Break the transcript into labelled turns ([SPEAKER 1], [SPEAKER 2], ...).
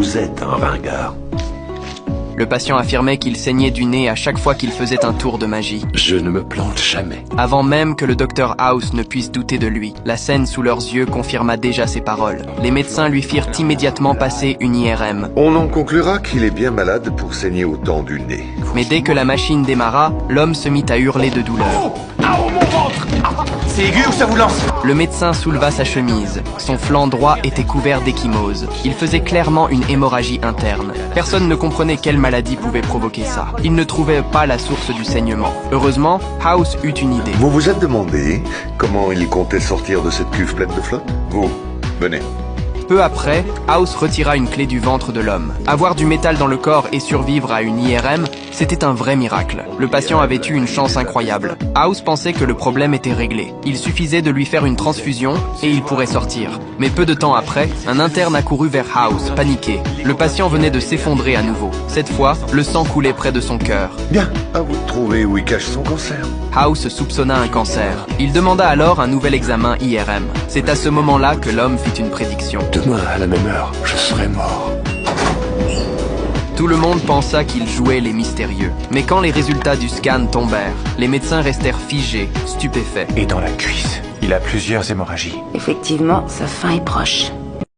[SPEAKER 1] Vous êtes un ringard.
[SPEAKER 2] Le patient affirmait qu'il saignait du nez à chaque fois qu'il faisait un tour de magie.
[SPEAKER 1] Je ne me plante jamais.
[SPEAKER 2] Avant même que le Dr House ne puisse douter de lui, la scène sous leurs yeux confirma déjà ses paroles. Les médecins lui firent immédiatement passer une IRM.
[SPEAKER 3] On en conclura qu'il est bien malade pour saigner autant du nez.
[SPEAKER 2] Mais dès que la machine démarra, l'homme se mit à hurler de douleur.
[SPEAKER 4] C'est aigu ou ça vous lance?
[SPEAKER 2] Le médecin souleva sa chemise. Son flanc droit était couvert d'échymose. Il faisait clairement une hémorragie interne. Personne ne comprenait quelle maladie pouvait provoquer ça. Il ne trouvait pas la source du saignement. Heureusement, House eut une idée.
[SPEAKER 3] Vous vous êtes demandé comment il comptait sortir de cette cuve pleine de flotte? Vous, venez.
[SPEAKER 2] Peu après, House retira une clé du ventre de l'homme. Avoir du métal dans le corps et survivre à une IRM, c'était un vrai miracle. Le patient avait eu une chance incroyable. House pensait que le problème était réglé. Il suffisait de lui faire une transfusion et il pourrait sortir. Mais peu de temps après, un interne accourut vers House, paniqué. Le patient venait de s'effondrer à nouveau. Cette fois, le sang coulait près de son cœur.
[SPEAKER 3] Bien, à vous de trouver où il cache son cancer.
[SPEAKER 2] House soupçonna un cancer. Il demanda alors un nouvel examen IRM. C'est à ce moment-là que l'homme fit une prédiction.
[SPEAKER 1] Demain, à la même heure, je serai mort.
[SPEAKER 2] Tout le monde pensa qu'il jouait les mystérieux. Mais quand les résultats du scan tombèrent, les médecins restèrent figés, stupéfaits.
[SPEAKER 4] Et dans la cuisse, il a plusieurs hémorragies.
[SPEAKER 5] Effectivement, sa fin est proche.